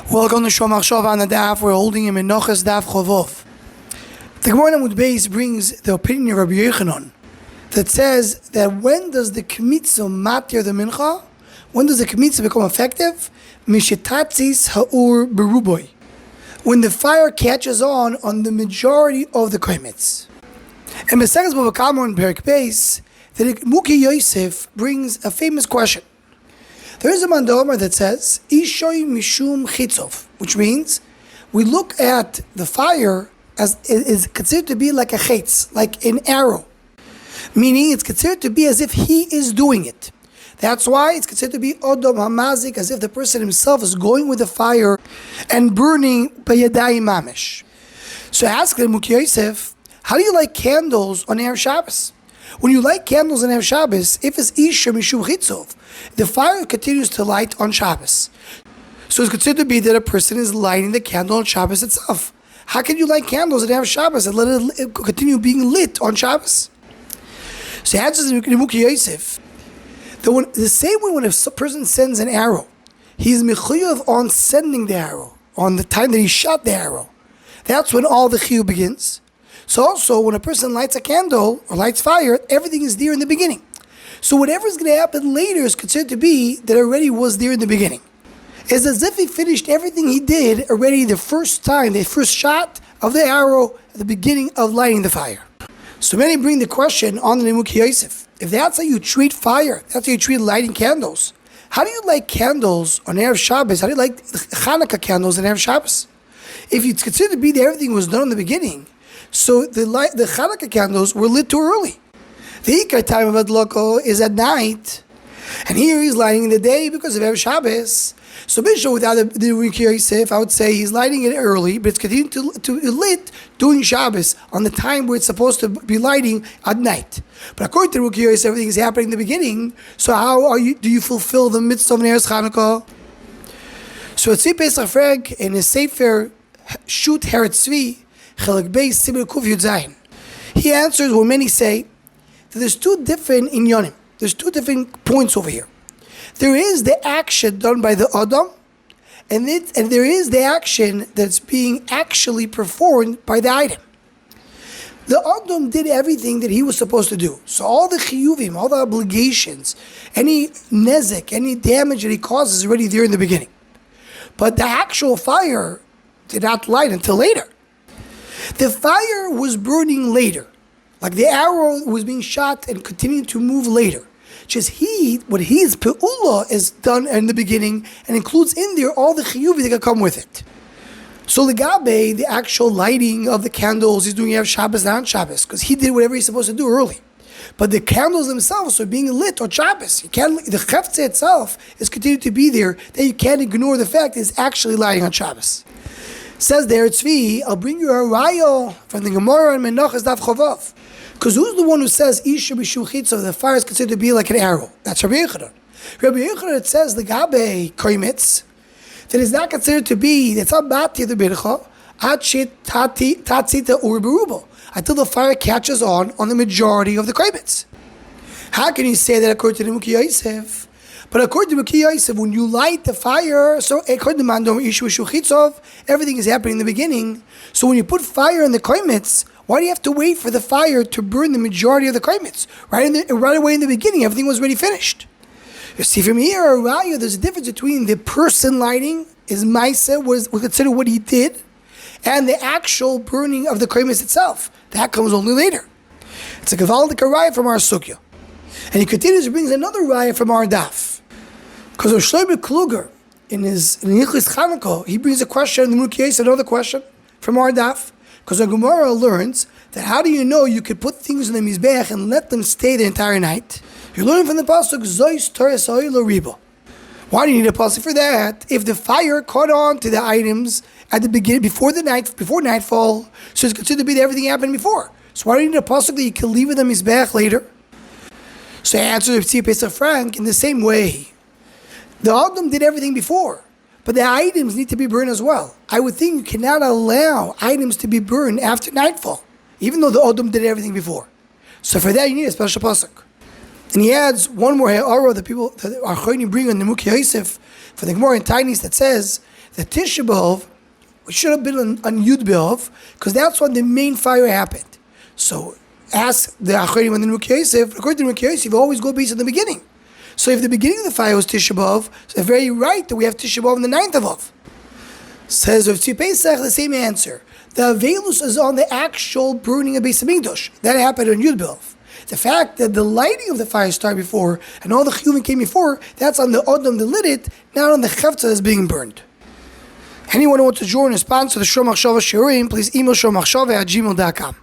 Welcome to Shomach Shov on the Daf. We're holding him in Menachos Daf Chovov. The Gemara Amud Beis brings the opinion of Rabbi Yochanan that says that when does the kmitza matir the mincha? When does the kmitza become effective? Mishitatzis ha'ur beruboy. When the fire catches on the majority of the komitz. And Mesechus Bava Kama in Perek Beis, the Nemukei Yosef brings a famous question. There is a mandomer that says, Ishoy Mishum Chitzov, which means we look at the fire as it is considered to be like a chetz, like an arrow. Meaning it's considered to be as if he is doing it. That's why it's considered to be Odom Hamazik, as if the person himself is going with the fire and burning Bayadai Mamish. So I asked the Nemukei Yosef, how do you light candles on Erev Shabbos? When you light candles on Erev Shabbos, if it's Isha Mishum Chitzov, the fire continues to light on Shabbos. So it's considered to be that a person is lighting the candle on Shabbos itself. How can you light candles on Erev Shabbos and let it continue being lit on Shabbos? So he answers Nemukei Yosef, the same way when a person sends an arrow, he's mechuyev on sending the arrow, on the time that he shot the arrow. That's when all the chiyuv begins. So also, when a person lights a candle or lights fire, everything is there in the beginning. So whatever is going to happen later is considered to be that already was there in the beginning. It's as if he finished everything he did already the first time, the first shot of the arrow at the beginning of lighting the fire. So many bring the question on the Nemukei Yosef. If that's how you treat fire, that's how you treat lighting candles, how do you light candles on Erev Shabbos? How do you light Chanukah candles on Erev Shabbos? If it's considered to be that everything was done in the beginning, so the Chanukah candles were lit too early. The Ikar time of Adloko is at night, and here he's lighting in the day because of Erev Shabbos. So Bishop, without the Nemukei Yosef, I would say he's lighting it early, but it's continuing to lit during Shabbos on the time where it's supposed to be lighting at night. But according to Nemukei Yosef, everything is happening in the beginning. So how do you fulfill the mitzvah of Neres Chanukah? So Tzvi Pesach Freg in his Sefer Shut Heret Tzvi Chelek Beis Sibur Kuf Yud Zayin, he answers what many say that there's two different inyanim. There's two different points over here. There is the action done by the Adam, and there is the action that's being actually performed by the item. The Adam did everything that he was supposed to do. So all the chiyuvim, all the obligations, any nezek, any damage that he causes is already there in the beginning. But the actual fire did not light until later. The fire was burning later. Like the arrow was being shot and continued to move later. Just what his pe'ula is done in the beginning and includes in there all the chiyuvi that can come with it. So legabe, the actual lighting of the candles, he's doing Erev Shabbos, not Shabbos, because he did whatever he's supposed to do early. But the candles themselves are being lit on Shabbos. The cheftzeh itself is continuing to be there, that you can't ignore the fact that it's actually lighting on Shabbos. Says there, Tzvi, I'll bring you a rayo from the Gemara in Menachos Daf Chovov. Because who's the one who says Isha B'Shu Chitzov, the fire is considered to be like an arrow? That's Rabbi Yochanan. Rabbi Yochanan, it says the Gabe Koimitz, that is not considered to be, that's not Bati the Bircha, Tatzita Ur Berubo, until the fire catches on the majority of the Koimitz. How can you say that according to the Nemukei Yosef? But according to Nemukei Yosef, when you light the fire, so according to Mandom Isha B'Shu Chitzov, everything is happening in the beginning. So when you put fire in the Koimitz, why do you have to wait for the fire to burn the majority of the komitz? Right away in the beginning, everything was already finished. You see from here, Raya, there's a difference between the person lighting, his maisa was considered what he did, and the actual burning of the komitz itself. That comes only later. It's a Gavaldik Raya from our Sugiyah. And he continues to bring another Raya from our Daf. Because of Shlomo Kluger, in Yichus Chanukah, he brings a question, the Nemukei Yosef, another question from our Daf. Because the Gemara learns that how do you know you could put things in the Mizbeach and let them stay the entire night? You're learning from the pasuk Zois Torres Oilo Ribo. Why do you need a pasuk for that? If the fire caught on to the items at the beginning, before nightfall, so it's considered to be that everything happened before. So why do you need a pasuk that you can leave in the Mizbeach later? So I answer Tzvi Pesach Frank in the same way. The Adam did everything before. But the items need to be burned as well. I would think you cannot allow items to be burned after nightfall, even though the Odom did everything before. So for that, you need a special pasuk. And he adds one more ha'ara that people that are going to bring on Nemukei Yosef, For the Gemara in Tainis that says that Tisha B'Av should have been on Yud B'Av, because that's when the main fire happened. So ask the Acharim and the Nemukei Yosef. According to Nemukei Yosef, you always go based on the beginning. So if the beginning of the fire was Tisha B'Av, so it's very right that we have Tisha B'Av on the 9th of Av. Says of Tzvi Pesach, the same answer. The Avelus is on the actual burning of Beis Hamikdash. That happened on Yud B'Av. The fact that the lighting of the fire started before and all the chiyuvim came before, that's on the Odom that lit it, not on the Chavtza that's being burned. Anyone who wants to join and sponsor the Shomachshava Shiurim, please email shomachshava@gmail.com.